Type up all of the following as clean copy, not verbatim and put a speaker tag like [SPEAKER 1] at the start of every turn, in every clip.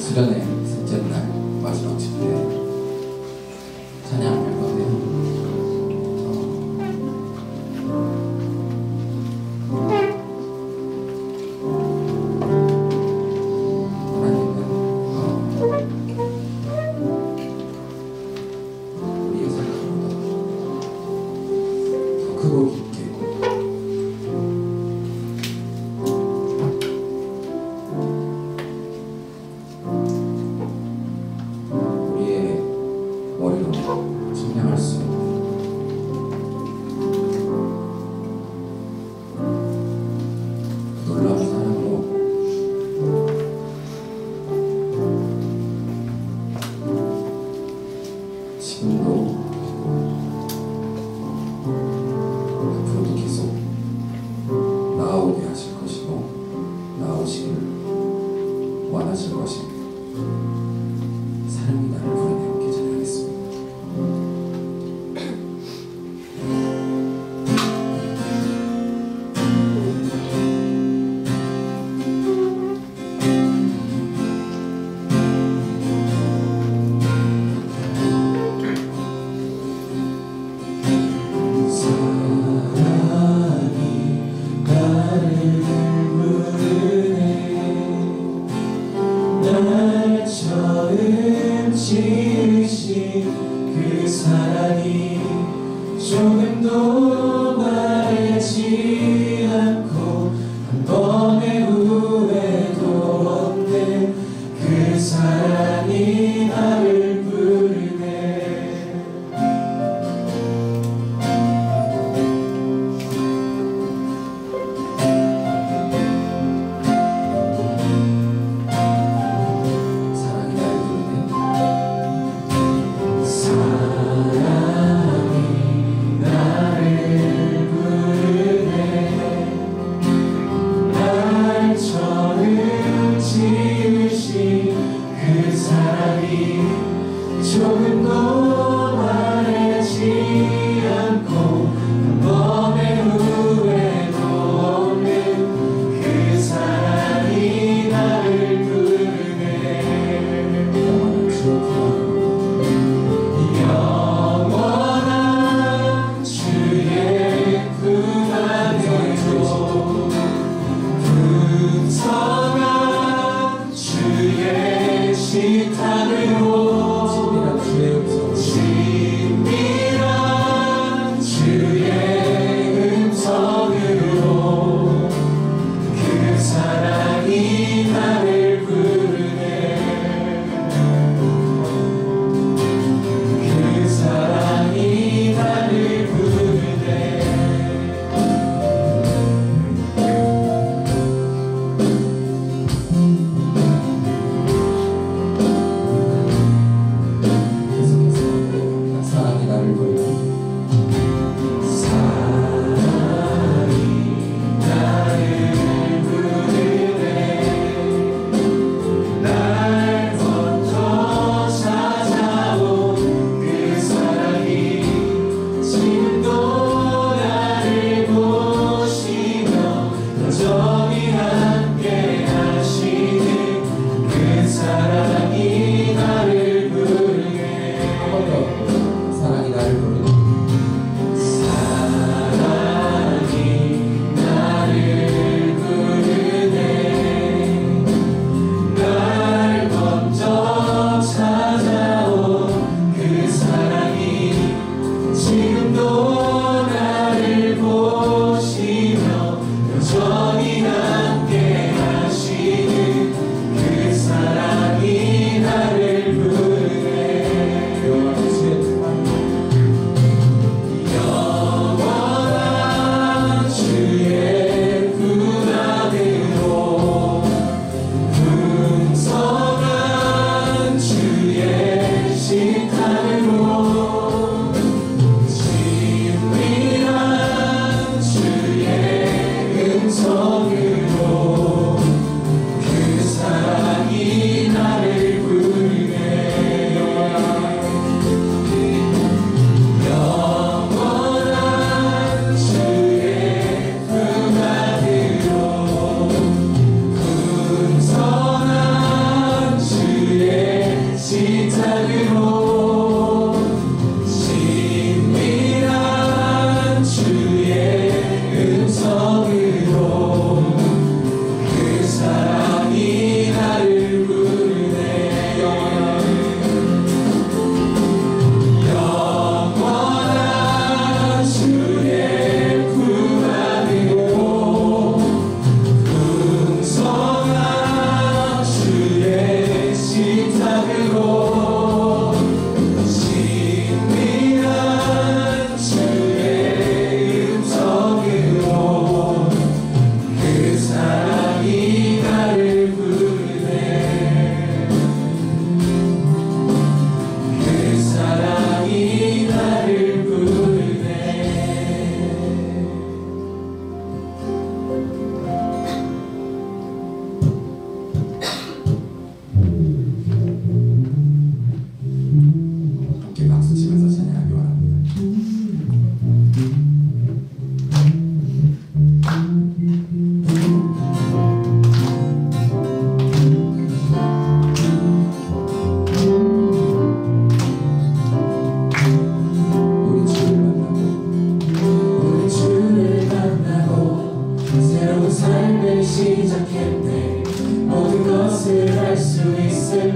[SPEAKER 1] 수련회 셋째 날 마지막 집회 찬양할 건데요. 우리의 생각보다 더 크고 깊게 우리의 머리로 측량할 수 있는 놀라운 사랑으로 지금도 앞으로도 계속 나아오게 하실 것이고 나아오시길 원하실 것입니다. 사랑이 나를 부르네. 함께 찬양하겠습니다.
[SPEAKER 2] 날 처음 지으신 그 사랑이 조금도 마르지 않고 한 번의 후회도 없는 그 사랑이 나를 부르네.
[SPEAKER 1] 사랑이 나를 부르네.
[SPEAKER 2] 사랑이 나를 부르네. 날 처음 지으신 그 사랑이 조금도 마르지 않고 한 번의 후회도 없는 그 사랑이 나를 부르네.
[SPEAKER 1] 영원한 주의 품 안에
[SPEAKER 2] 영원한 주의 품 안으로 풍성한 주의 식탁으로
[SPEAKER 1] 친밀한 주의 음성으로
[SPEAKER 2] 그 사랑이 나를 부르네. 그 사랑이 나를 부르네.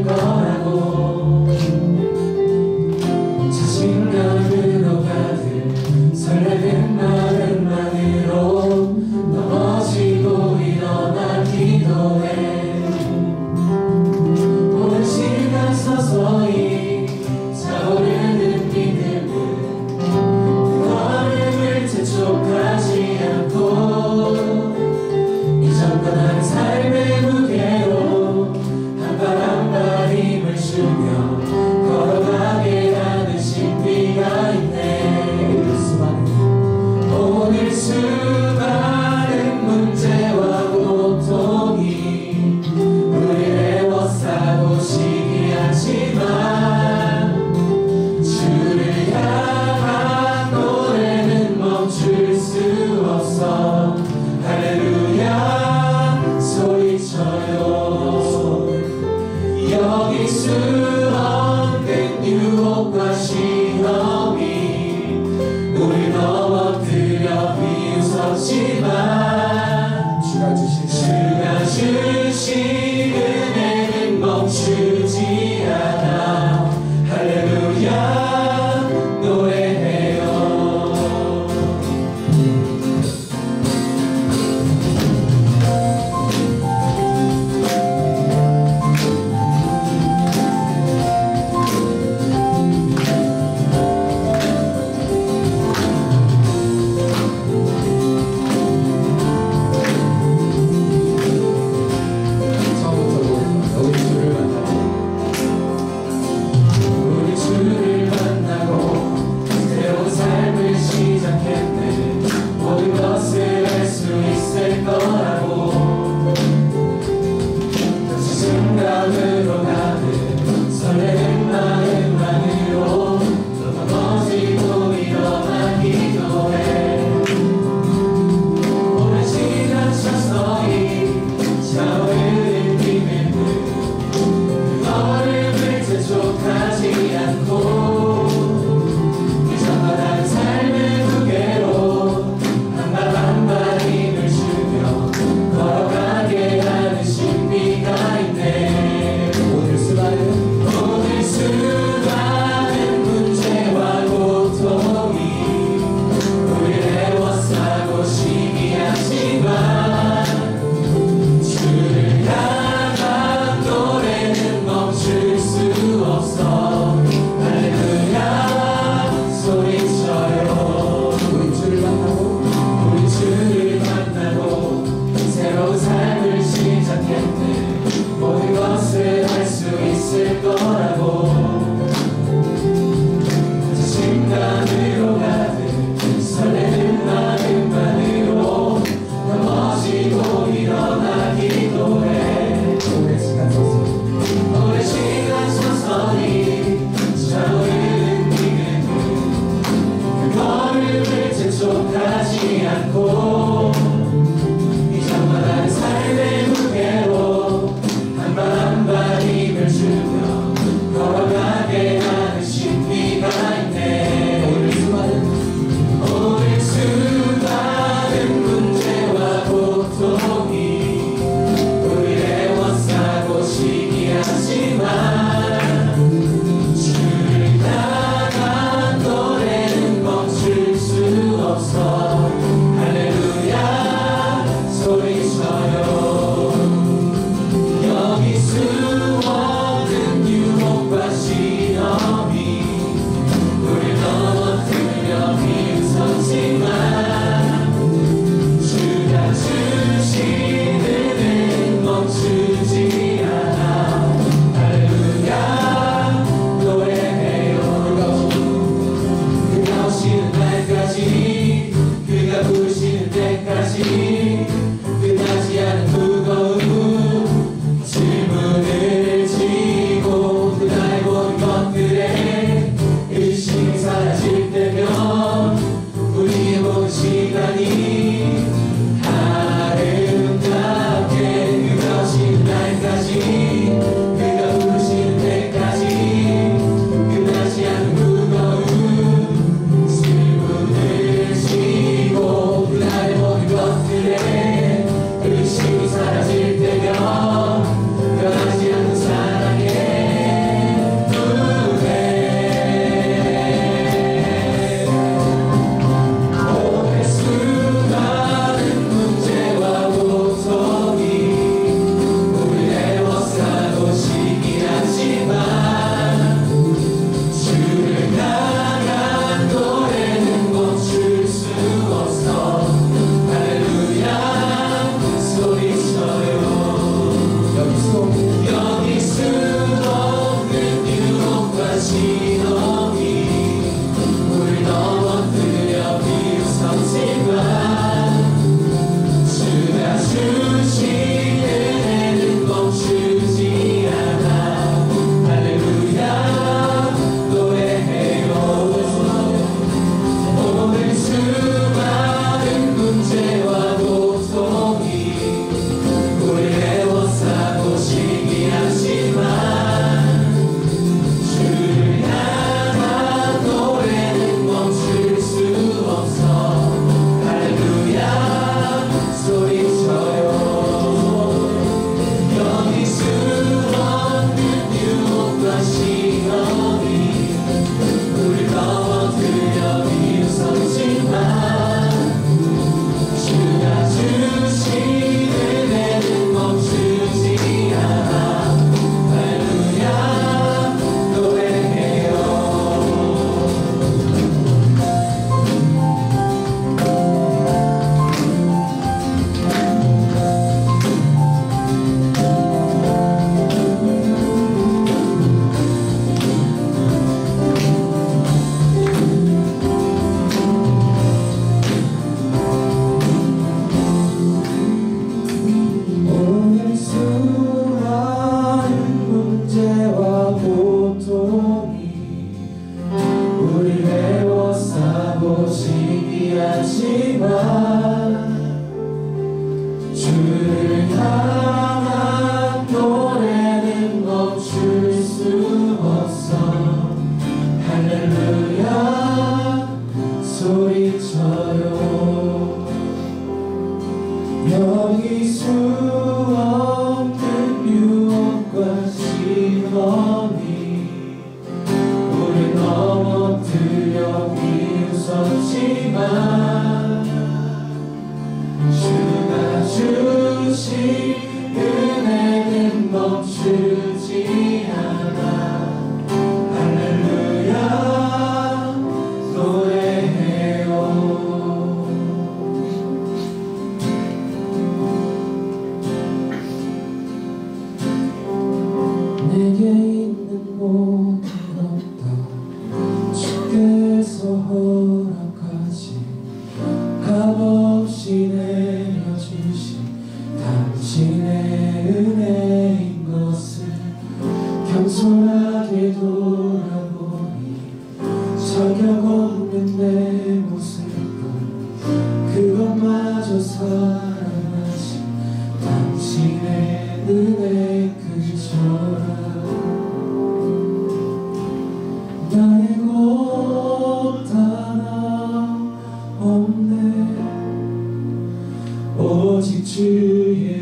[SPEAKER 2] 거라고 자신감으로 가득 설레는 마음만으로 넘어지고 일어나 기도해 오랜 시간 서서히 차오르는 믿음은 그 걸음을 재촉하지 않고 이전과 다른 삶의 무게로 한 발 한 발 힘을 은혜 그쳐라. 나의 것 하나 없네. 오직 주의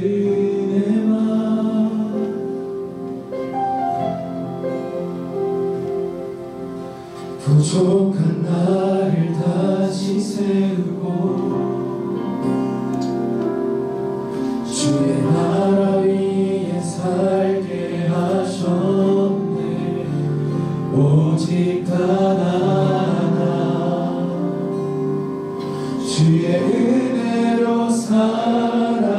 [SPEAKER 2] 은혜만. 부족한 나를 다시 세우고 주의 나라 위에 살게 하셨네. 오직 단 하나 주의 은혜로 살아가네.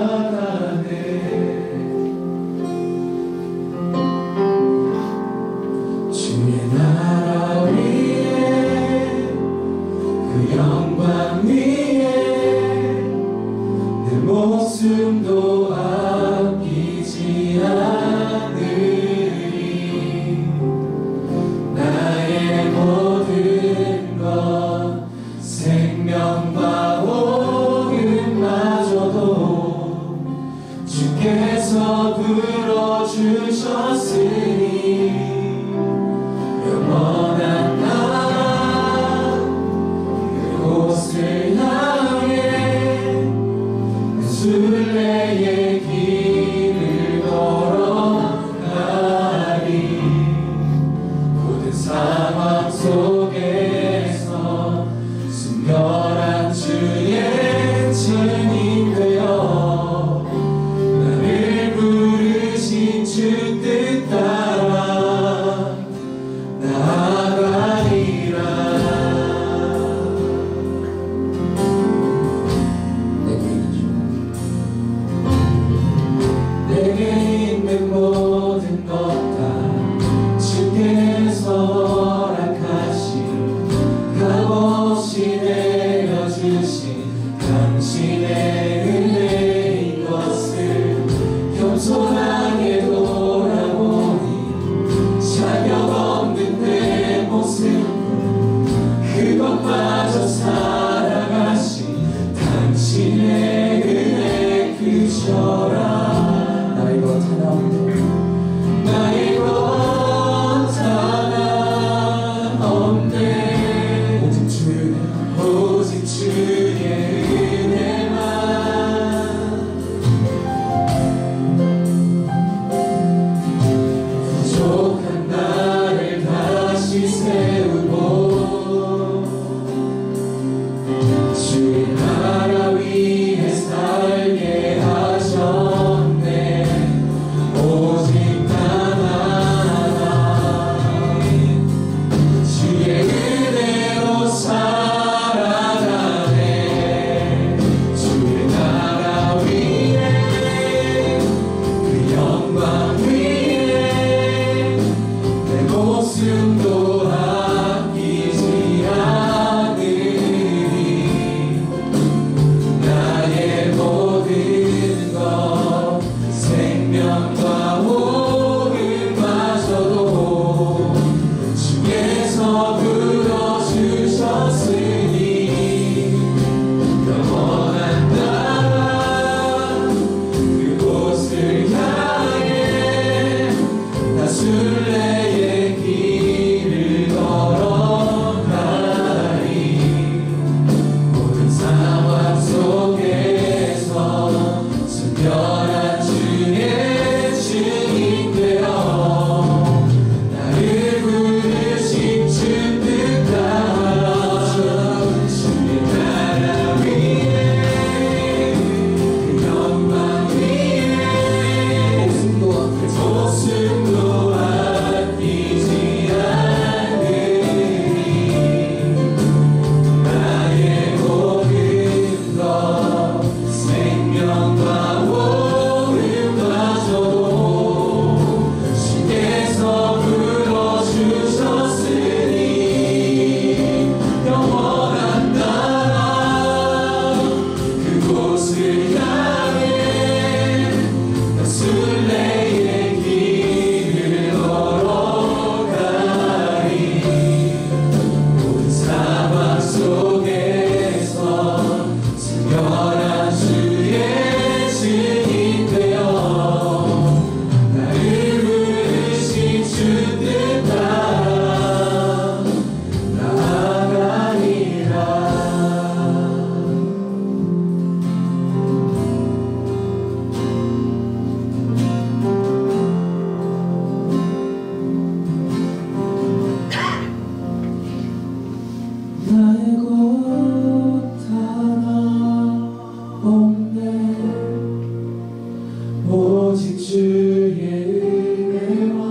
[SPEAKER 2] 주의 나라 위에 그 영광 위에 내 목숨도 아끼지 않으리. 나의 모든 것 생명과 호흡마저도 주께서 불어주셨으니 영원한 나라 그곳을 향해 순례의 길을 걸어가리. 모든 상황 속에서 순결한 주의 증인 되어 나를 부르신 주 뜻 따라 나아가리라. 내게 있는 모든 것 다 주께서 허락하신 값없이 내려주신 당신의 은혜인 것을 겸손하게 돌아보니 자격 없는 내 모습 그것마저 살아가신 당신의 은혜 그쳐라. 나의 것 하나 없네. 나의 주의 은혜와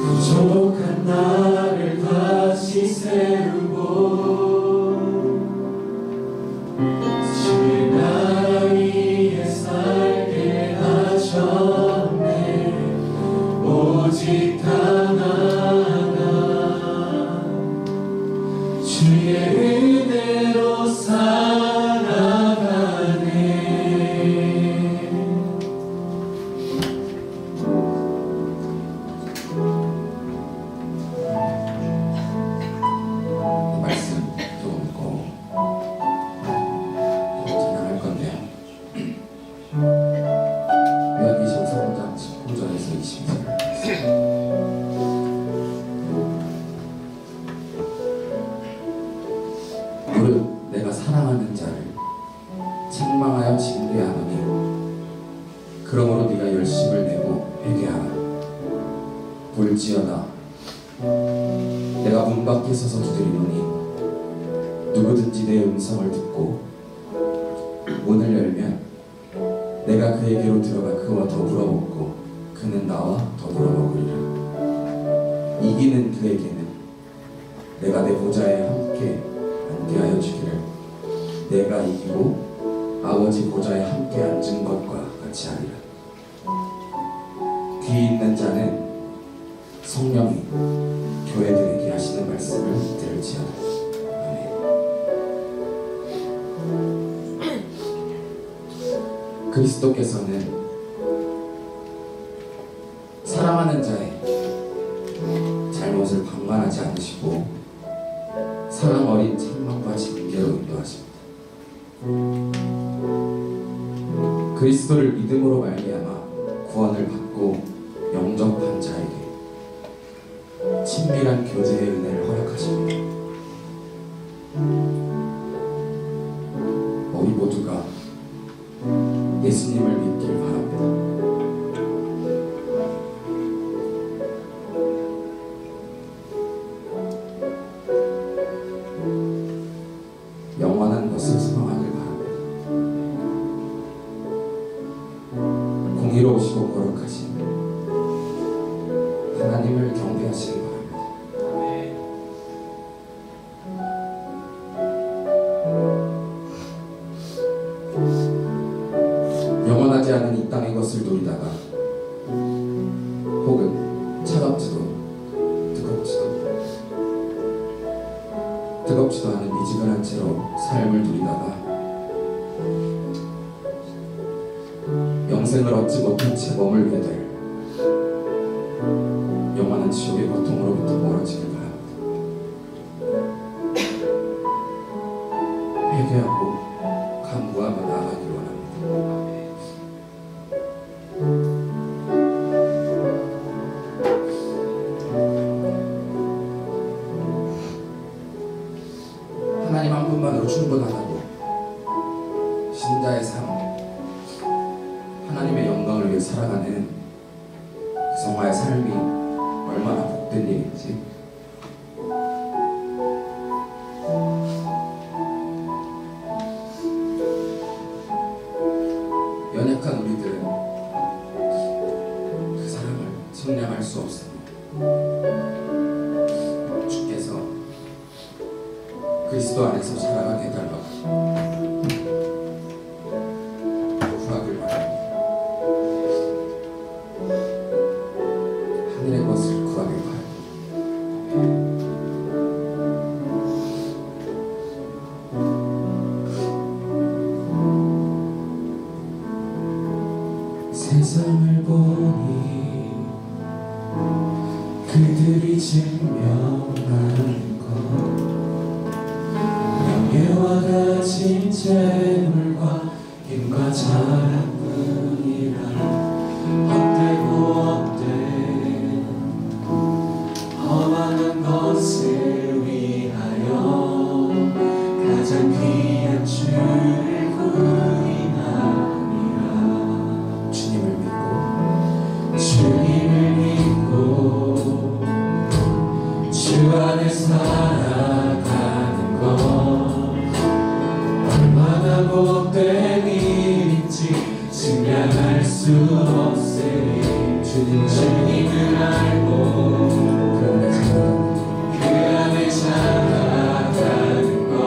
[SPEAKER 2] 부족한 나를 다시 세우고 주의 나라 위에 살게 하셨네. 오직 단 하나 주의 은혜로 살아가네.
[SPEAKER 1] 말씀 좀 읽고 진행할 건데요. 요한계시록 3장 19절에서 20절. 무릇 내가 사랑하는 자를 책망하여 징계하노니 그러므로 네가 열심을 내고 회개하라. 볼지어다 내가 문 밖에 서서 두드리노니 누구든지 내 음성을 듣고 문을 열면 내가 그에게로 들어가 그와 더불어 먹고 그는 나와 더불어 먹으리라. 이기는 그에게는 내가 내 보좌에 함께 앉게 하여 주기를 내가 이기고 아버지 보좌에 함께 앉은 것과 같이 하리라. 귀 있는 자는 성령이 교회들에게 하시는 말씀을 들을지어다. 아멘. 그리스도께서는 사랑하는 자의 잘못을 방관하지 않으시고 사랑 어린 책망과 징계로 인도하십니다. 그리스도를 믿음으로 말미암아 구원을 받고 영접한 자에게 친밀한 교제의 은혜를 허락하십니다. 우리 모두가 예수님을 믿길 바랍니다. 영원한 것을 소망하길 바랍니다. 공의로우시고 거룩하신 하나님을 경배하시기 바랍니다. 영원하지 않은 이 땅의 것을 누리다가 혹은 차갑지도 뜨겁지도 않은 미지근한 채로 삶을 누리다가 영생을 얻지 못한 채 머물게 될 영원한 지옥의 고통으로부터 멀어지길 바랍니다. 회개하고 간구하며 나아가길 원합니다. 하나님 한 분만으로 충분하다고 신자의 삶, 하나님의 영광을 위해 살아가는 그 성화의 삶이 얼마나 복된 일인지 연약한 우리들은 그 사랑을 측량할 수 없습니다. 주께서 그리스도 안에서 살아가게 해달라고 구하길 바랍니다. 하늘의 것을 구하길 바랍니다. 세상을 보니 그들이 증명하는 것 명예와 가진 재물과 힘과 자랑뿐이라 헛되고 헛된 험한 것을 위하여 가장 귀한 주를 구인하니라. 주님을 믿고 주 안에 살아가는 것 얼마나
[SPEAKER 2] 못된 일인지 증명할 수 없으니 주님을 알고 그 안에 살아가는 것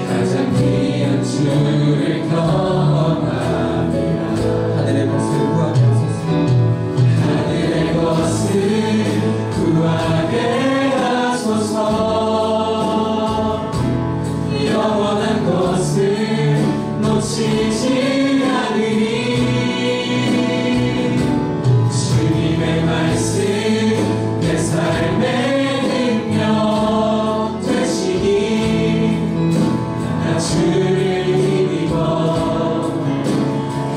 [SPEAKER 2] 가장 귀한 주를 경험함이라
[SPEAKER 1] 하늘의 것을 구하게 하소서.
[SPEAKER 2] 하늘의 것을 구하게 하소서. 영원한 것을 놓치지 않으니 주님의 말씀 내 삶의 능력 되시니 나 주를 힘입어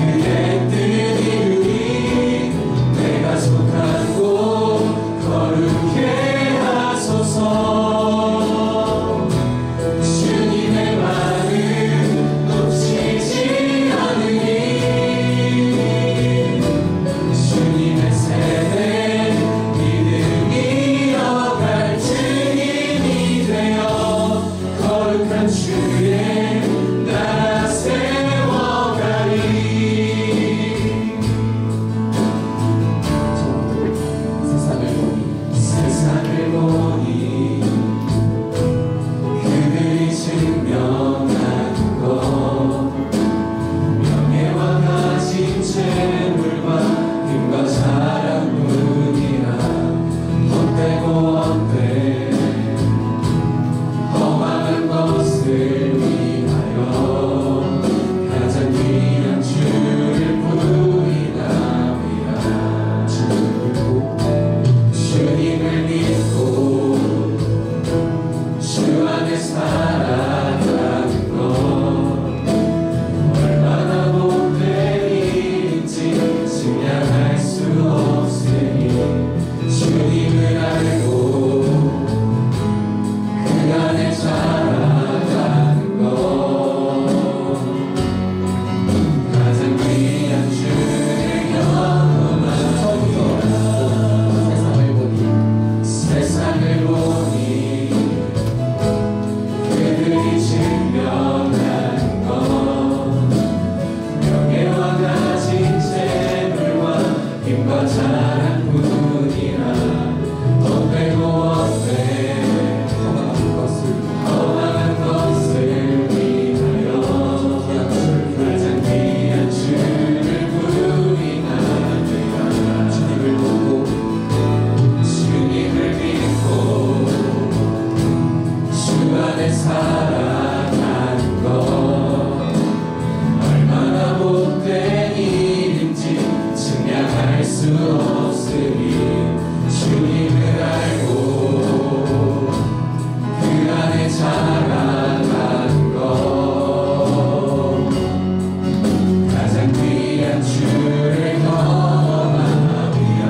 [SPEAKER 2] 그의 뜻 이루리 내가 속한 곳 거룩해 하소서. 주님의 말을 놓치지 않으니 주님의 세대 믿음이 이어갈 증인이 되어 거룩한 주의 나라 세워가리.
[SPEAKER 1] 세상을 보니
[SPEAKER 2] 그들이 증명하는 것 명예와 가진 재물과 힘과 자랑뿐이라 헛되고 헛돼 허망한 것을 위하여 가장 귀한 주를 부인함이라. 주님을 믿고 주 안에 살아가는 것 얼마나 못된 일인지 증명할 수 없으니 주님을 알고 그 안에 살아가는 것 가장 귀한 주를 경험하리라. 세상을 보니 그들이 증명하는 것 명예와 가진 재물과 힘과 자랑뿐이라 헛되고 헛돼 허망한 것을 위하여 가장 귀한 주를 부인하리라. 주님을 믿고 주 안에 살아가는 것 얼마나 못된 일인지 증명할 수 없으니 주님을 알고 그 안에 살아가는 것 가장 귀한 주를 경험함이라.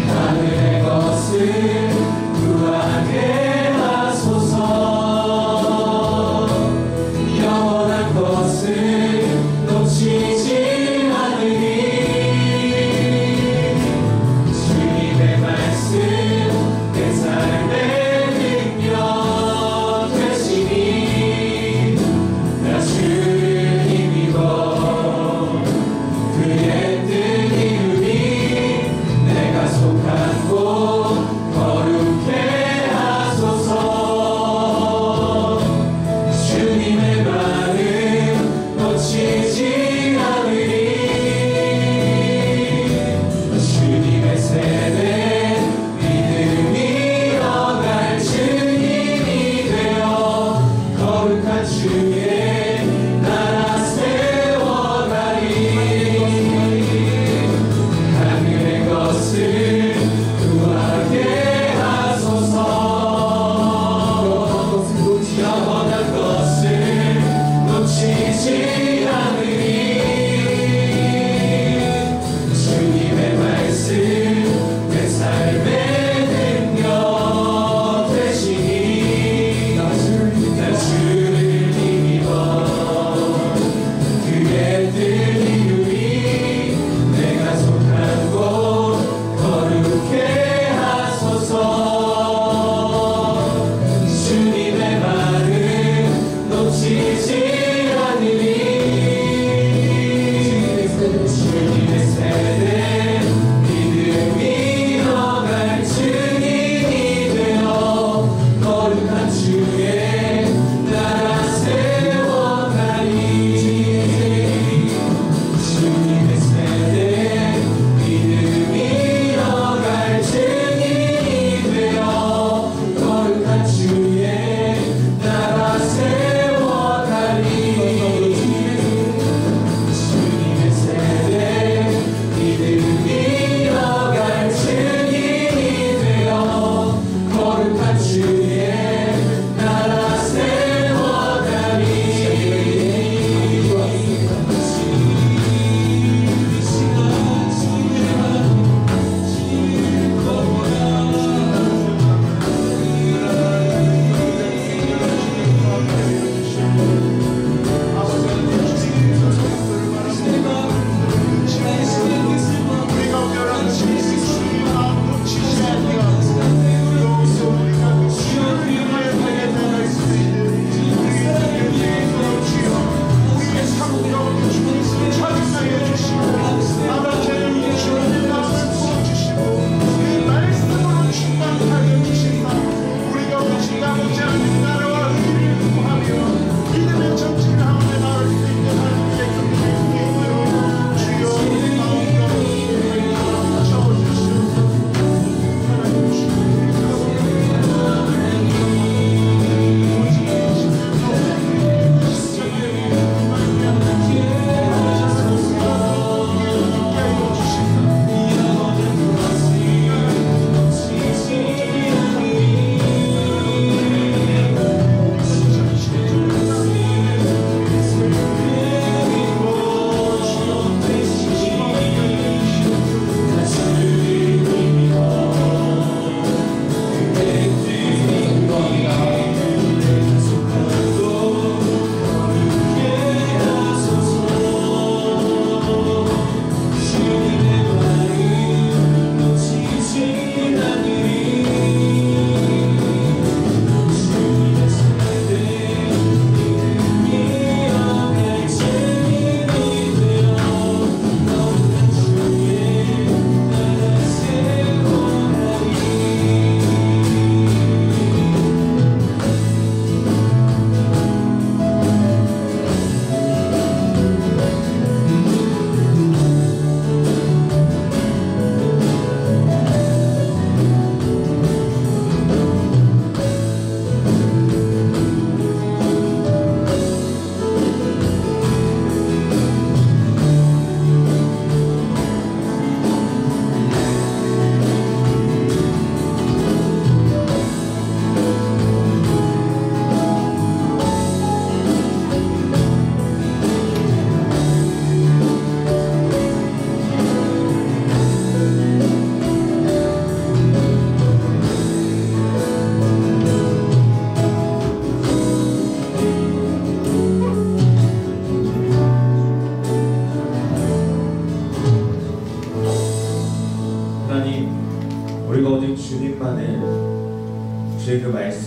[SPEAKER 2] 하늘의 것을 구하게 하소서.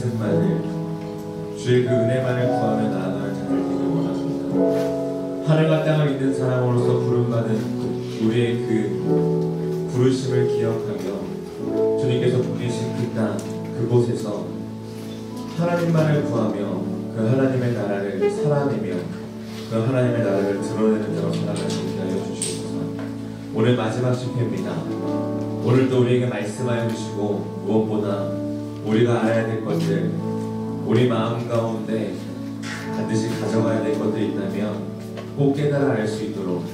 [SPEAKER 2] 말씀만을, 주의 그 은혜만을 구하며 나아가는 자들 되길 원합니다. 하늘과 땅을 잇는 사람으로서 부름받은 우리의 그 부르심을 기억하며 주님께서 보내신 그 땅, 그곳에서 하나님만을 구하며 그 하나님의 나라를 살아내며 그 하나님의 나라를 드러내는 자로 살아갈 수 있게 하여 주시옵소서. 오늘 마지막 집회입니다. 오늘도 우리에게 말씀하여 주시고 무엇보다 우리가 알아야 될 것들, 우리 마음 가운데 반드시 가져가야 될 것들이 있다면 꼭 깨달아 알 수 있도록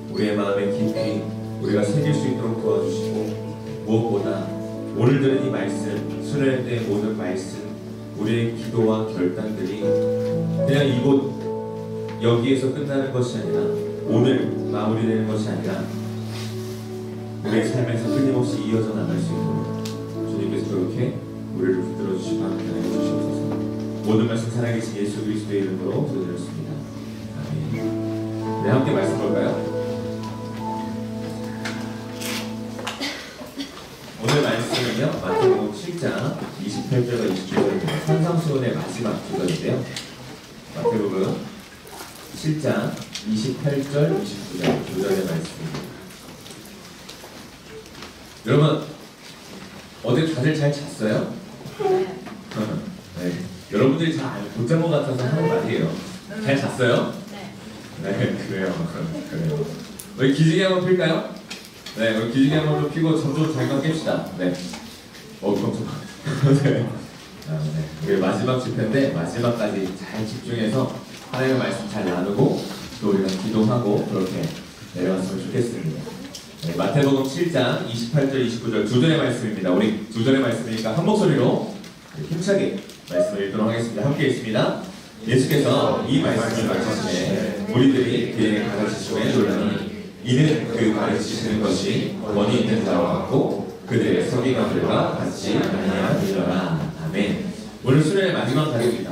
[SPEAKER 2] 우리의 마음에 깊이 우리가 새길 수 있도록 도와주시고, 무엇보다 오늘 들은 이 말씀, 수련회의 모든 말씀, 우리의 기도와 결단들이 그냥 이곳 여기에서 끝나는 것이 아니라, 오늘 마무리되는 것이 아니라 우리의 삶에서 끊임없이 이어져 나갈 수 있도록 주님께서 그렇게 우리를 붙들어 주시고 함께하여 주시옵소서. 모든 말씀 살아계신 예수 그리스도의 이름으로 기도드렸습니다. 아멘. 네, 함께 말씀 볼까요? 오늘 말씀은요, 마태복음 7장 28절과 29절입니다. 산상수훈의 마지막 구절인데요. 마태복음 7장 28절, 29절 두 절의 말씀입니다. 여러분, 어제 다들 잘 잤어요? 네. 여러분들이 잘 못 잔 것 같아서 하는 말이에요. 잘 잤어요? 네, 그래요. 그래요. 우리 기지개 한번 필까요? 네, 우리 기지개 한번 좀 피고 점점 잠깐 깹시다. 네. 깜짝아. 네. 네. 우리 마지막 집회인데 마지막까지 잘 집중해서 하나님의 말씀 잘 나누고 또 우리가 기도하고 그렇게 내려왔으면 좋겠습니다. 네, 마태복음 7장 28절, 29절 두 절의 말씀입니다. 우리 두 절의 말씀이니까 한 목소리로 힘차게 말씀을 읽도록 하겠습니다. 함께 읽습니다. 예수께서 이 말씀을 마치시매 우리들이 그에게 가르치심에 놀라니 이는 그 가르치시는 것이 권위 있는 자와 같고 그들의 서기관들과 같지 아니하리라. 아멘. 오늘 수련의 마지막 날입니다.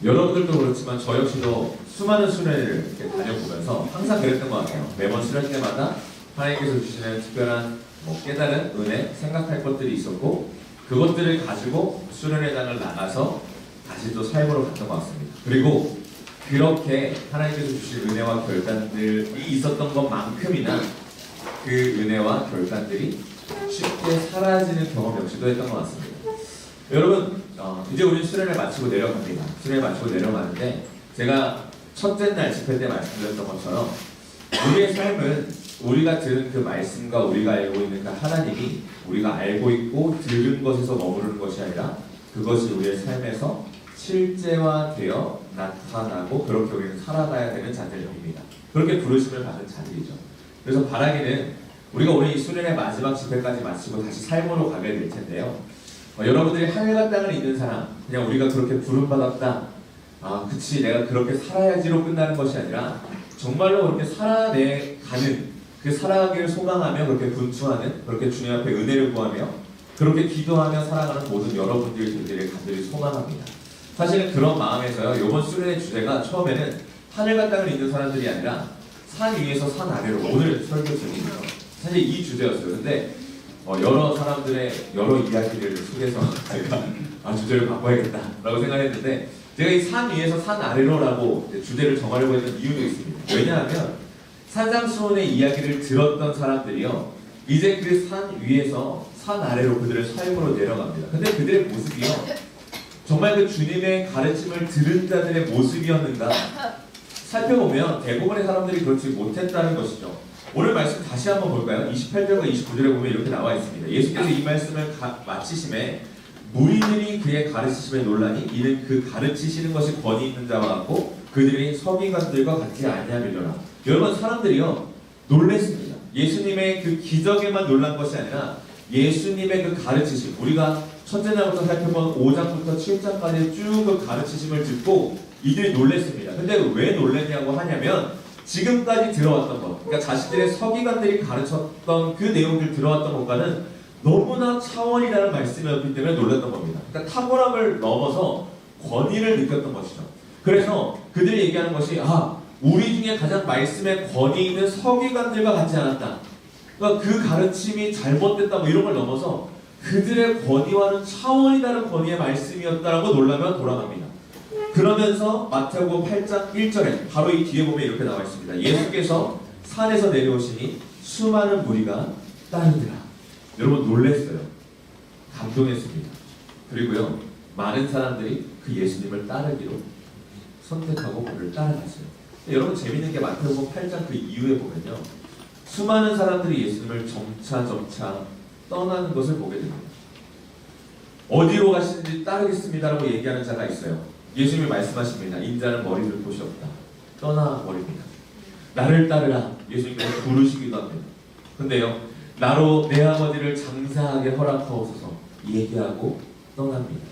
[SPEAKER 2] 여러분들도 그렇지만 저 역시도 수많은 수련회를 이렇게 다녀보면서 항상 그랬던 것 같아요. 매번 수련 때마다 하나님께서 주시는 특별한 깨달은 은혜, 생각할 것들이 있었고 그것들을 가지고 수련회장을 나가서 다시 또 삶으로 갔던 것 같습니다. 그리고 그렇게 하나님께서 주신 은혜와 결단들이 있었던 것만큼이나 그 은혜와 결단들이 쉽게 사라지는 경험 역시도 했던 것 같습니다. 여러분, 이제 우리 수련을 마치고 내려갑니다. 수련을 마치고 내려가는데 제가 첫째 날 집회 때 말씀드렸던 것처럼 우리의 삶은 우리가 들은 그 말씀과 우리가 알고 있는 그 하나님이 우리가 알고 있고 들은 것에서 머무르는 것이 아니라 그것이 우리의 삶에서 실제화되어 나타나고 그렇게 우리는 살아가야 되는 자들입니다. 그렇게 부르심을 받은 자들이죠. 그래서 바라기는 우리가 오늘 이 수련의 마지막 집회까지 마치고 다시 삶으로 가게 될 텐데요. 여러분들이 하늘과 땅을 잇는 사람, 그냥 우리가 그렇게 부름받았다, 그치 내가 그렇게 살아야지로 끝나는 것이 아니라 정말로 그렇게 살아내가는, 그 살아가기를 소망하며 그렇게 분투하는, 그렇게 주님 앞에 은혜를 구하며 그렇게 기도하며 살아가는 모든 여러분들이 되기를 간절히 소망합니다. 사실은 그런 마음에서요, 이번 수련의 주제가 처음에는 하늘과 땅을 잇는 사람들이 아니라 산 위에서 산 아래로, 오늘 설교 중이죠. 사실 이 주제였어요. 근데 여러 사람들의 여러 이야기를 속에서 제가 주제를 바꿔야겠다라고 생각했는데, 제가 이 산 위에서 산 아래로라고 주제를 정하려고 했던 이유도 있습니다. 왜냐하면 산상수훈의 이야기를 들었던 사람들이요, 이제 그 산 위에서 산 아래로 그들의 삶으로 내려갑니다. 근데 그들의 모습이요, 정말 그 주님의 가르침을 들은 자들의 모습이었는가 살펴보면 대부분의 사람들이 그렇지 못했다는 것이죠. 오늘 말씀 다시 한번 볼까요? 28절과 29절에 보면 이렇게 나와 있습니다. 예수께서 이 말씀을 마치심에 무리들이 그의 가르치심에 놀라니 이는 그 가르치시는 것이 권위 있는 자와 같고 그들이 서기관들과 같지 아니하밀려라. 여러분, 사람들이요 놀랬습니다. 예수님의 그 기적에만 놀란 것이 아니라 예수님의 그 가르치심, 우리가 첫째 날부터 살펴본 5장부터 7장까지 쭉 그 가르치심을 듣고 이들이 놀랬습니다. 근데 왜 놀랬냐고 하냐면 지금까지 들어왔던 것, 그러니까 자신들의 서기관들이 가르쳤던 그 내용들 들어왔던 것과는 너무나 차원이 다른 말씀이었기 때문에 놀랐던 겁니다. 그러니까 탁월함을 넘어서 권위를 느꼈던 것이죠. 그래서 그들이 얘기하는 것이 우리 중에 가장 말씀에 권위 있는 서기관들과 같지 않았다. 그러니까 그 가르침이 잘못됐다 이런 걸 넘어서 그들의 권위와는 차원이 다른 권위의 말씀이었다라고 놀라면 돌아갑니다. 그러면서 마태복음 8장 1절에 바로 이 뒤에 보면 이렇게 나와 있습니다. 예수께서 산에서 내려오시니 수많은 무리가 따르더라. 여러분 놀랬어요. 감동했습니다. 그리고요 많은 사람들이 그 예수님을 따르기로 선택하고 그를 따라갔어요. 여러분 재밌는 게 마태복음 8장 그 이후에 보면요 수많은 사람들이 예수님을 점차 떠나는 것을 보게 됩니다. 어디로 가시는지 따르겠습니다라고 얘기하는 자가 있어요. 예수님이 말씀하십니다. 인자는 머리 둘 곳이 없다. 떠나 버립니다. 나를 따르라. 예수님께서 부르시기도 합니다. 근데요 나로 내 아버지를 장사하게 허락하옵소서 얘기하고 떠납니다.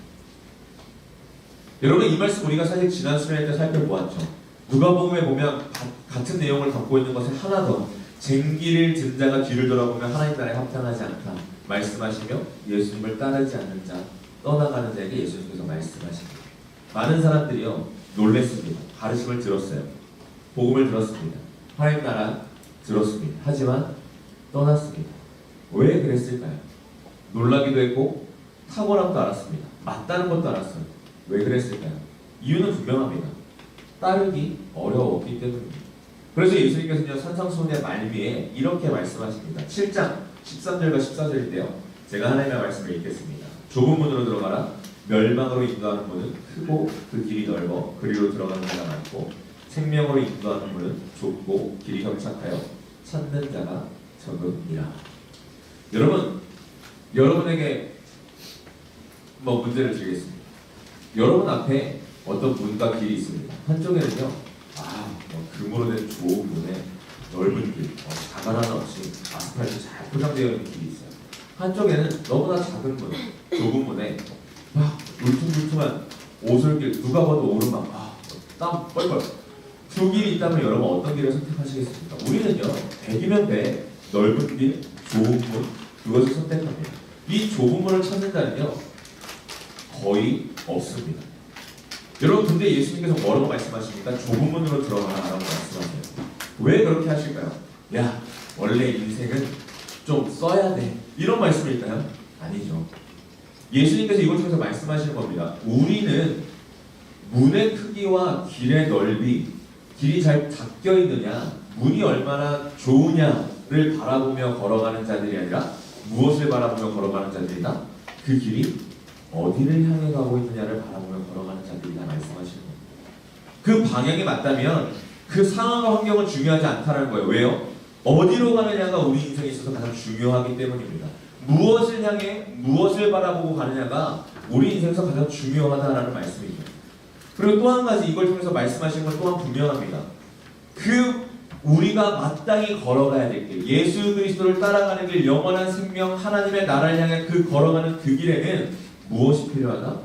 [SPEAKER 2] 여러분 이 말씀 우리가 사실 지난 수련회 때 살펴보았죠. 누가복음에 보면 같은 내용을 갖고 있는 것을 하나 더 쟁기를 든 자가 뒤를 돌아보면 하나님 나라에 합당하지 않다 말씀하시며 예수님을 따르지 않는 자 떠나가는 자에게 예수님께서 말씀하십니다. 많은 사람들이요 놀랬습니다. 가르침을 들었어요. 복음을 들었습니다. 하나님 나라 들었습니다. 하지만 떠났습니다. 왜 그랬을까요? 놀라기도 했고 탁월함도 알았습니다. 맞다는 것도 알았어요. 왜 그랬을까요? 이유는 분명합니다. 따르기 어려웠기 때문입니다. 그래서 예수님께서는 산상수훈의 말미에 이렇게 말씀하십니다. 7장 13절과 14절인데요. 제가 하나님의 말씀을 읽겠습니다. 좁은 문으로 들어가라. 멸망으로 인도하는 문은 크고 그 길이 넓어 그리로 들어가는 자가 많고 생명으로 인도하는 문은 좁고 길이 협착하여 찾는 자가 적음이라. 여러분, 여러분에게 문제를 드리겠습니다. 여러분 앞에 어떤 문과 길이 있습니다. 한쪽에는요, 금으로 된 좋은 문에 넓은 길, 가만 하나 없이 아스팔트 잘 포장되어 있는 길이 있어요. 한쪽에는 너무나 작은 문, 좁은 문에 울퉁불퉁한 오솔길, 누가 봐도 오르막, 땀 뻘뻘. 두 길이 있다면 여러분 어떤 길을 선택하시겠습니까? 우리는요, 100이면 100, 넓은 길, 좁은 문, 그것을 선택합니다. 이 좁은 문을 찾는 자는요, 거의 없습니다. 여러분, 근데 예수님께서 뭐라고 말씀하십니까? 좁은 문으로 들어가라라고 말씀하세요. 왜 그렇게 하실까요? 야, 원래 인생은 좀 써야 돼. 이런 말씀일까요? 아니죠. 예수님께서 이걸 통해서 말씀하시는 겁니다. 우리는 문의 크기와 길의 넓이, 길이 잘 닦여 있느냐, 문이 얼마나 좋으냐를 바라보며 걸어가는 자들이 아니라 무엇을 바라보며 걸어가는 자들이다? 그 길이 어디를 향해 가고 있느냐를 바라보며 걸어가는 자들이다 말씀하시는 겁니다. 그 방향이 맞다면 그 상황과 환경은 중요하지 않다는 거예요. 왜요? 어디로 가느냐가 우리 인생에 있어서 가장 중요하기 때문입니다. 무엇을 향해 무엇을 바라보고 가느냐가 우리 인생에서 가장 중요하다라는 말씀이죠. 그리고 또 한 가지 이걸 통해서 말씀하시는 건 또한 분명합니다. 우리가 마땅히 걸어가야 될 길, 예수 그리스도를 따라가는 길, 영원한 생명, 하나님의 나라를 향해 걸어가는 그 길에는 무엇이 필요하다?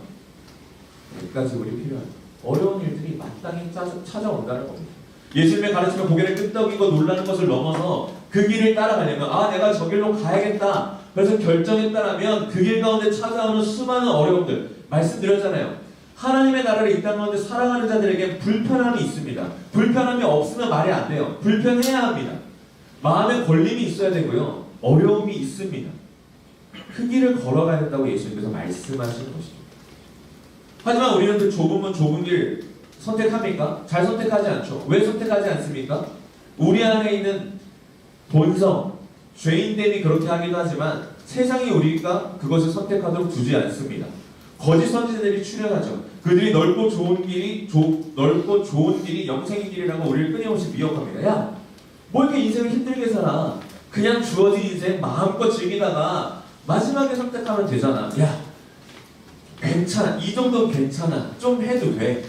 [SPEAKER 2] 몇 가지 우리 필요하다. 어려운 일들이 마땅히 찾아온다는 겁니다. 예수님의 가르침에 고개를 끄덕이고 놀라는 것을 넘어서 그 길을 따라가려면 내가 저 길로 가야겠다. 그래서 결정했다라면 그 길 가운데 찾아오는 수많은 어려움들 말씀드렸잖아요. 하나님의 나라를 이 땅 가운데 살아가는 자들에게 불편함이 있습니다. 불편함이 없으면 말이 안 돼요. 불편해야 합니다. 마음에 걸림이 있어야 되고요. 어려움이 있습니다. 그 길을 걸어가야 된다고 예수님께서 말씀하시는 것이죠. 하지만 우리는 그 좁은 문, 좁은 길 선택합니까? 잘 선택하지 않죠. 왜 선택하지 않습니까? 우리 안에 있는 본성, 죄인됨이 그렇게 하기도 하지만 세상이 우리가 그것을 선택하도록 두지 않습니다. 거짓 선지자들이 출현하죠. 그들이 넓고 좋은 길이 영생의 길이라고 우리를 끊임없이 미혹합니다. 야, 뭐 이렇게 인생을 힘들게 살아? 그냥 주어진 인생 마음껏 즐기다가 마지막에 선택하면 되잖아. 야, 괜찮아. 이 정도는 괜찮아. 좀 해도 돼.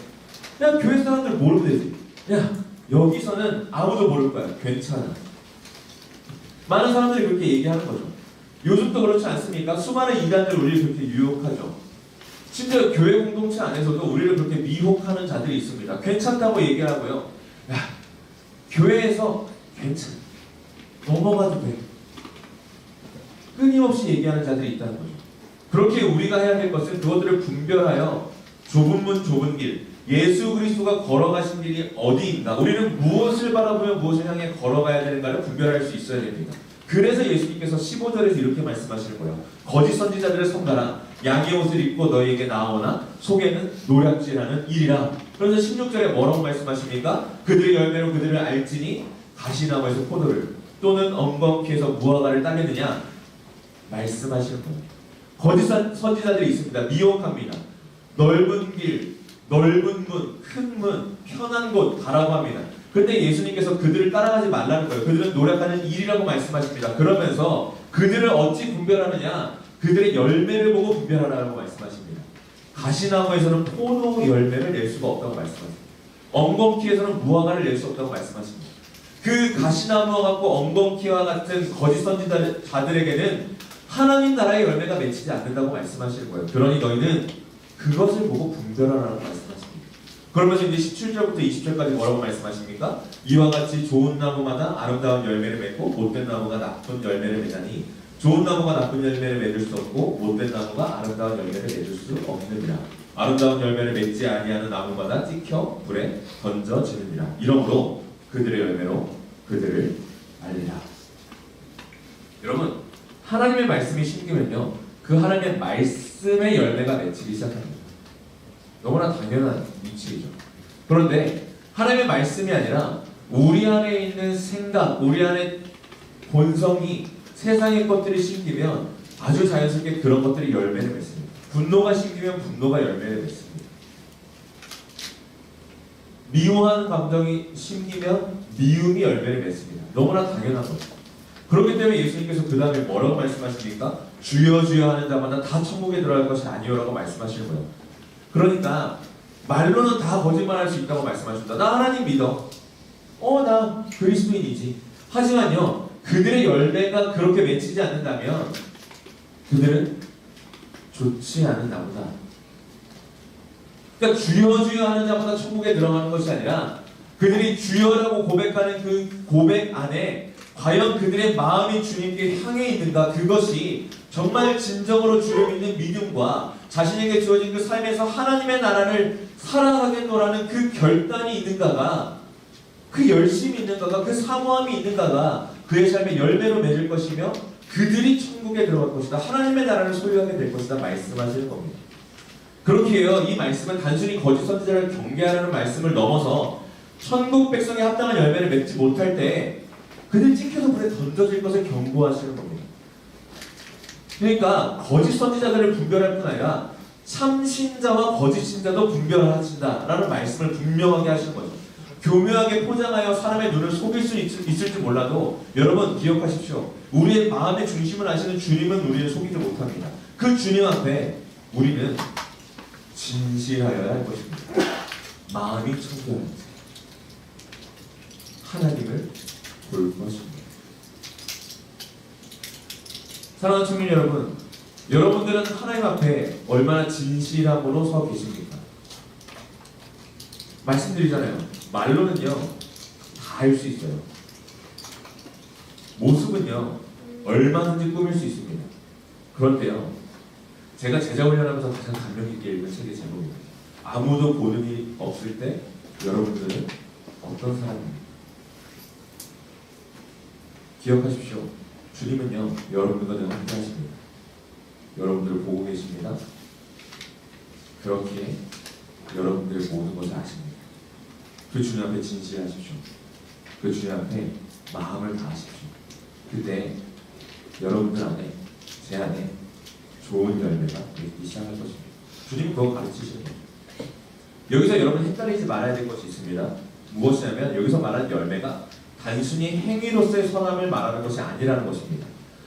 [SPEAKER 2] 야, 교회 사람들 모르면 되지. 야, 여기서는 아무도 모를 거야. 괜찮아. 많은 사람들이 그렇게 얘기하는 거죠. 요즘도 그렇지 않습니까? 수많은 이단들 우리를 그렇게 유혹하죠. 심지어 교회 공동체 안에서도 우리를 그렇게 미혹하는 자들이 있습니다. 괜찮다고 얘기하고요. 야, 교회에서 괜찮아. 넘어가도 돼. 끊임없이 얘기하는 자들이 있다는 거죠. 그렇게 우리가 해야 될 것은 그것들을 분별하여 좁은 문, 좁은 길, 예수 그리스도가 걸어가신 길이 어디인가, 우리는 무엇을 바라보며 무엇을 향해 걸어가야 되는가를 분별할 수 있어야 됩니다. 그래서 예수님께서 15절에서 이렇게 말씀하시는 거예요. 거짓 선지자들을 삼가라. 양의 옷을 입고 너희에게 나오나 속에는 노략질하는 일이라. 그래서 16절에 뭐라고 말씀하십니까? 그들의 열매로 그들을 알지니 가시나무에서 포도를 또는 엉겅퀴에서 무화과를 따르느냐 말씀하시는 거예요. 거짓 선지자들이 있습니다. 미혹합니다. 넓은 길, 넓은 문, 큰 문, 편한 곳 가라고 합니다. 그런데 예수님께서 그들을 따라가지 말라는 거예요. 그들은 노력하는 일이라고 말씀하십니다. 그러면서 그들을 어찌 분별하느냐? 그들의 열매를 보고 분별하라고 말씀하십니다. 가시나무에서는 포도 열매를 낼 수가 없다고 말씀하십니다. 엉겅퀴에서는 무화과를 낼 수 없다고 말씀하십니다. 그 가시나무와 같고 엉겅퀴와 같은 거짓 선지자들에게는 하나님 나라의 열매가 맺히지 않는다고 말씀하시는 거예요. 그러니 너희는 그것을 보고 분별하라고 말씀하십니다. 그러면서 이제 17절부터 20절까지 뭐라고 말씀하십니까? 이와 같이 좋은 나무마다 아름다운 열매를 맺고 못된 나무가 나쁜 열매를 맺으니 좋은 나무가 나쁜 열매를 맺을 수 없고 못된 나무가 아름다운 열매를 맺을 수 없느니라. 아름다운 열매를 맺지 아니하는 나무마다 찍혀 불에 던져지느니라. 이러므로 그들의 열매로 그들을 알리라. 여러분, 하나님의 말씀이 심기면요, 그 하나님의 말씀의 열매가 맺히기 시작합니다. 너무나 당연한 이치이죠. 그런데 하나님의 말씀이 아니라 우리 안에 있는 생각, 우리 안에 본성이 세상의 것들이 심기면 아주 자연스럽게 그런 것들이 열매를 맺습니다. 분노가 심기면 분노가 열매를 맺습니다. 미워하는 감정이 심기면 미움이 열매를 맺습니다. 너무나 당연한 거죠. 그렇기 때문에 예수님께서 그 다음에 뭐라고 말씀하십니까? 주여 주여 하는 자마다 다 천국에 들어갈 것이 아니오라고 말씀하시는 거예요. 그러니까 말로는 다 거짓말할 수 있다고 말씀하십니다. 나 하나님 믿어. 나 그리스도인이지. 하지만요, 그들의 열매가 그렇게 맺히지 않는다면 그들은 좋지 않은 나무다. 그러니까 주여 주여 하는 자마다 천국에 들어가는 것이 아니라 그들이 주여라고 고백하는 그 고백 안에 과연 그들의 마음이 주님께 향해 있는가, 그것이 정말 진정으로 주를 믿는 믿음과 자신에게 주어진 그 삶에서 하나님의 나라를 살아가겠노라는 그 결단이 있는가가, 그 열심이 있는가가, 그 사모함이 있는가가 그의 삶의 열매로 맺을 것이며 그들이 천국에 들어갈 것이다, 하나님의 나라를 소유하게 될 것이다 말씀하시는 겁니다. 그렇게 해요. 이 말씀은 단순히 거짓 선지자를 경계하라는 말씀을 넘어서 천국 백성에 합당한 열매를 맺지 못할 때 그들 찍혀서 불에 던져질 것을 경고하시는 겁니다. 그러니까 거짓 선지자들을 분별할 뿐 아니라 참신자와 거짓 신자도 분별하신다라는 말씀을 분명하게 하시는 거죠. 교묘하게 포장하여 사람의 눈을 속일 수 있을지 몰라도 여러분 기억하십시오. 우리의 마음의 중심을 아시는 주님은 우리를 속이지 못합니다. 그 주님 앞에 우리는 진실하여야 할 것입니다. 마음이 청결한지 하나님을 볼 것입니다. 사랑하는 청년 여러분, 여러분들은 하나님 앞에 얼마나 진실함으로 서 계십니까? 말씀드리잖아요. 말로는요 다 할 수 있어요. 모습은요 얼마든지 꾸밀 수 있습니다. 그런데요, 제가 제자 훈련하면서 가장 감명 깊게 읽은 책의 제목입니다. 아무도 보는 이 없을 때 여러분들은 어떤 사람입니까? 기억하십시오. 주님은요 여러분과 늘 함께 하십니다. 여러분들을 보고 계십니다. 그렇게 여러분들의 모든 것을 아십니다. 그 주님 앞에 진실하십시오. 그 주님 앞에 마음을 다하십시오. 그때 여러분들 안에, 제 안에 좋은 열매가 맺기 시작할 것입니다. 주님은 그거 가르치시는 거죠. 여기서 여러분 헷갈리지 말아야 될 것이 있습니다. 무엇이냐면 여기서 말하는 열매가 단순히 행위로서의 선함을 말하는 것이 아니라는 것입니다.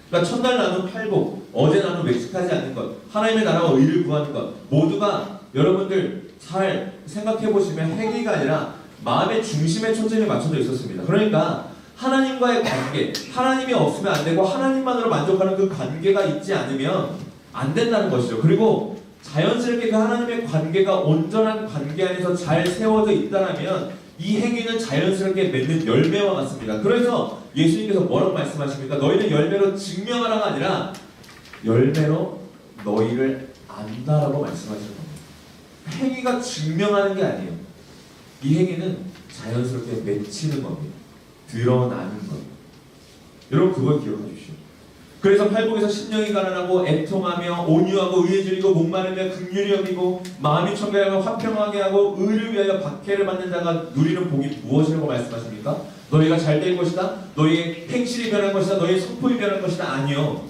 [SPEAKER 2] 그러니까 첫날 나눈 팔복, 어제 나눈 외식하지 않는 것, 하나님의 나라와 의를 구하는 것, 모두가 여러분들 잘 생각해 보시면 행위가 아니라 마음의 중심에 초점이 맞춰져 있었습니다. 그러니까 하나님과의 관계, 하나님이 없으면 안 되고 하나님만으로 만족하는 그 관계가 있지 않으면 안 된다는 것이죠. 그리고 자연스럽게 그 하나님의 관계가 온전한 관계 안에서 잘 세워져 있다면 이 행위는 자연스럽게 맺는 열매와 같습니다. 그래서 예수님께서 뭐라고 말씀하십니까? 너희는 열매로 증명하라가 아니라 열매로 너희를 안다라고 말씀하시는 겁니다. 행위가 증명하는 게 아니에요. 이 행위는 자연스럽게 맺히는 겁니다. 드러나는 겁니다. 여러분 그걸 기억하십시오. 그래서 팔복에서 심령이 가난하고 애통하며 온유하고 의에 줄이고 목마르며 긍휼히 여기고 마음이 청결하며 화평하게 하고 의를 위하여 박해를 받는 자가 누리는 복이 무엇이라고 말씀하십니까? 너희가 잘 될 것이다? 너희의 행실이 변할 것이다? 너희의 성품이 변할 것이다? 아니요.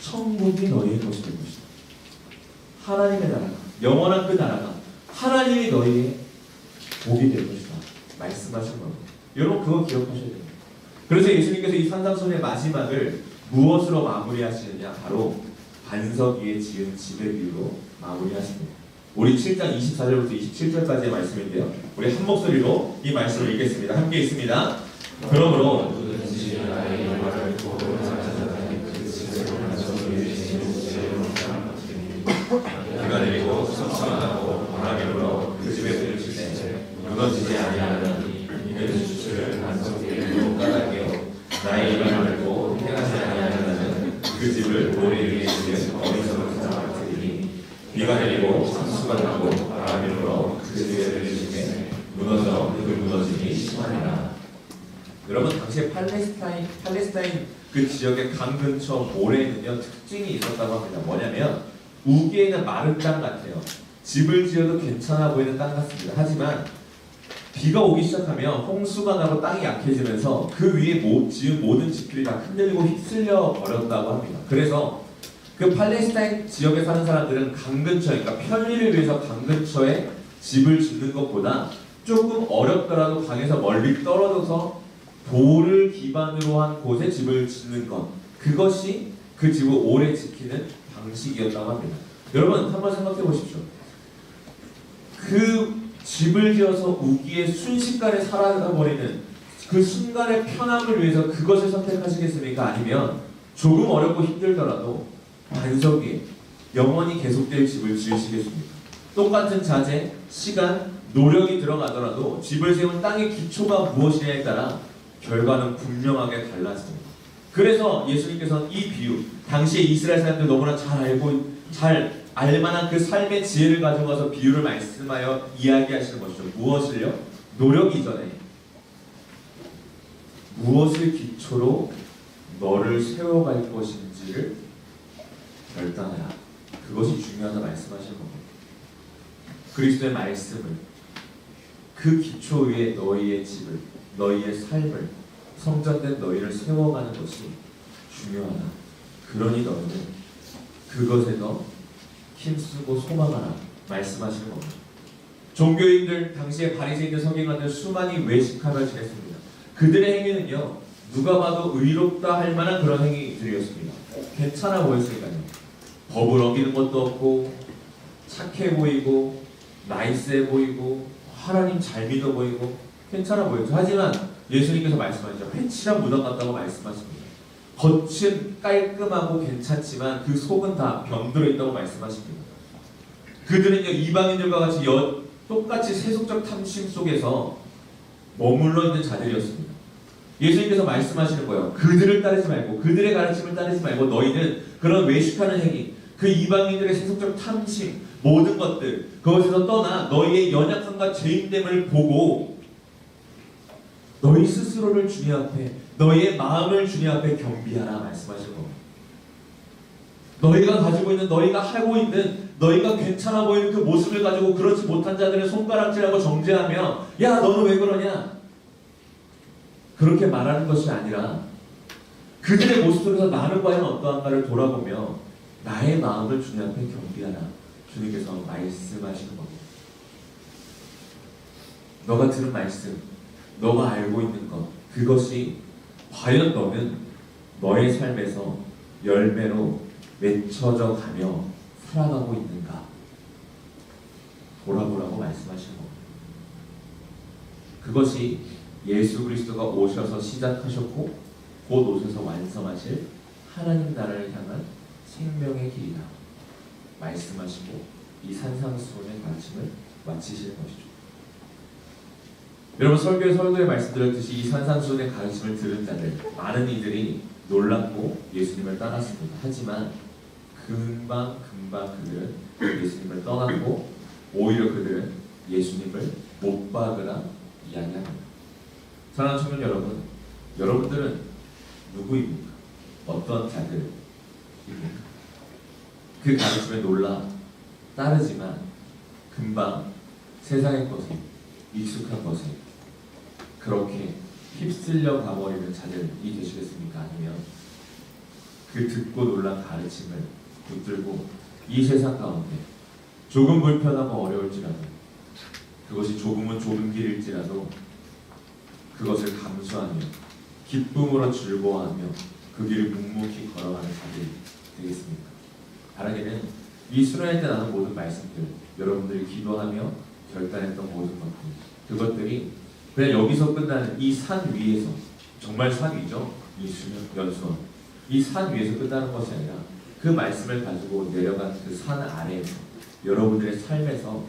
[SPEAKER 2] 천국이 너희의 것이 될 것이다. 하나님의 나라가, 영원한 그 나라가 하나님이 너희의 복이 될 것이다 말씀하신 겁니다. 여러분 그거 기억하셔야 됩니다. 그래서 예수님께서 이 산상순의 마지막을 무엇으로 마무리하시느냐? 바로 반석 위에 지은 집의 비유로 마무리하십니다. 우리 7장 24절부터 27절까지의 말씀인데요. 우리 한 목소리로 이 말씀을 읽겠습니다. 함께 읽습니다. 그러므로 비가 내리고 성성하고 바람이 불어 그 집에 불을 치되 무너지지 아니하느니 이는 주를 반석 위에 까닭이요 나의 입을 열고 행하지 아니하는 그 집을 모래 위에 지은 어리석은 사람 같으니 비가 내리고 상수가 나고 바람이 불어 그 집에 불을 치되 무너져 그 무너짐이 심하니라. 여러분 당시에 팔레스타인 그 지역의 강 근처 모래에는요 특징이 있었다고 합니다. 뭐냐면 우기에는 마른 땅 같아요. 집을 지어도 괜찮아 보이는 땅 같습니다. 하지만 비가 오기 시작하면 홍수가 나고 땅이 약해지면서 그 위에 지은 모든 집들이 다 흔들리고 휩쓸려 버렸다고 합니다. 그래서 그 팔레스타인 지역에 사는 사람들은 강 근처에, 그러니까 편리를 위해서 강 근처에 집을 짓는 것보다 조금 어렵더라도 강에서 멀리 떨어져서 돌을 기반으로 한 곳에 집을 짓는 것, 그것이 그 집을 오래 지키는 방식이었다고 합니다. 여러분 한번 생각해 보십시오. 그 집을 지어서 우기에 순식간에 사라져버리는 그 순간의 편함을 위해서 그것을 선택하시겠습니까? 아니면 조금 어렵고 힘들더라도 반석 위에 영원히 계속될 집을 지으시겠습니까? 똑같은 자재, 시간, 노력이 들어가더라도 집을 세운 땅의 기초가 무엇이냐에 따라 결과는 분명하게 달라집니다. 그래서 예수님께서는 이 비유, 당시에 이스라엘 사람들 너무나 잘 알만한 그 삶의 지혜를 가져가서 비유를 말씀하여 이야기하시는 것이죠. 무엇을요? 노력 이전에 무엇을 기초로 너를 세워갈 것인지를 결단하라. 그것이 중요하다 말씀하시는 겁니다. 그리스도의 말씀을 그 기초 위에 너희의 집을, 너희의 삶을, 성전된 너희를 세워가는 것이 중요하다. 그러니 너희는 그것에 더 힘쓰고 소망하라 말씀하시는 겁니다. 종교인들, 당시에 바리새인들, 서기관들 수많이 외식하며 지냈습니다. 그들의 행위는요 누가 봐도 의롭다 할 만한 그런 행위들이었습니다. 괜찮아 보였으니까요. 법을 어기는 것도 없고 착해 보이고 나이스해 보이고 하나님 잘 믿어 보이고 괜찮아 보였죠. 하지만 예수님께서 말씀하시죠. 회칠한 무덤 같다고 말씀하십니다. 겉은 깔끔하고 괜찮지만 그 속은 다 병들어 있다고 말씀하십니다. 그들은요 이방인들과 같이 똑같이 세속적 탐심 속에서 머물러 있는 자들이었습니다. 예수님께서 말씀하시는 거예요. 그들을 따르지 말고, 그들의 가르침을 따르지 말고 너희는 그런 외식하는 행위, 그 이방인들의 세속적 탐심, 모든 것들 그것에서 떠나 너희의 연약함과 죄인됨을 보고 너희 스스로를 주님 앞에, 너희의 마음을 주님 앞에 경비하라 말씀하시는 겁니다. 너희가 가지고 있는, 너희가 하고 있는, 너희가 괜찮아 보이는 그 모습을 가지고 그렇지 못한 자들의 손가락질하고 정죄하며 야 너는 왜 그러냐 그렇게 말하는 것이 아니라 그들의 모습 속에서 나는 과연 어떠한가를 돌아보며 나의 마음을 주님 앞에 경비하라 주님께서 말씀하시는 겁니다. 너가 들은 말씀, 너가 알고 있는 것, 그것이 과연 너는 너의 삶에서 열매로 맺혀져 가며 살아가고 있는가 돌아보라고 말씀하시는 겁니다. 그것이 예수 그리스도가 오셔서 시작하셨고 곧 오셔서 완성하실 하나님 나라를 향한 생명의 길이다 말씀하시고 이 산상수훈의 가르침을 마치시는 것이죠. 여러분 설교에 말씀드렸듯이 이 산상수훈의 가르침을 들은 자들 많은 이들이 놀랍고 예수님을 따랐습니다. 하지만 금방 그들은 예수님을 떠났고 오히려 그들은 예수님을 못 박으라 이야기합니다. 사랑하는 청년 여러분, 여러분들은 누구입니까? 어떤 자들입니까? 그 가르침에 놀라 따르지만 금방 세상의 것에 익숙한 것에 그렇게 휩쓸려 가버리는 자들이 되시겠습니까? 아니면 그 듣고 놀란 가르침을 붙들고 이 세상 가운데 조금 불편하고 어려울지라도 그것이 조금은 좁은 길일지라도 그것을 감수하며 기쁨으로 즐거워하며 그 길을 묵묵히 걸어가는 자들이 되겠습니까? 바라기는 이 수련회 때 나눈 모든 말씀들, 여러분들이 기도하며 결단했던 모든 것들, 그것들이 그냥 여기서 끝나는 이 산 위에서, 정말 산 위죠? 이 수련 연수원, 이 산 위에서 끝나는 것이 아니라 그 말씀을 가지고 내려간 그 산 아래에서 여러분들의 삶에서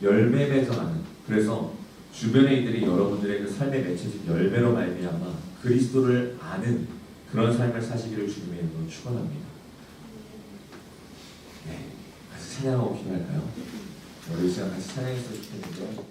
[SPEAKER 2] 열매 맺어가는, 그래서 주변의 이들이 여러분들의 그 삶에 맺혀진 열매로 말미암아 그리스도를 아는 그런 삶을 사시기를 주님의 이름으로 축원합니다. 네, 같이 찬양하고 기도할까요? 우리 시간 같이 찬양했으면 좋겠는데.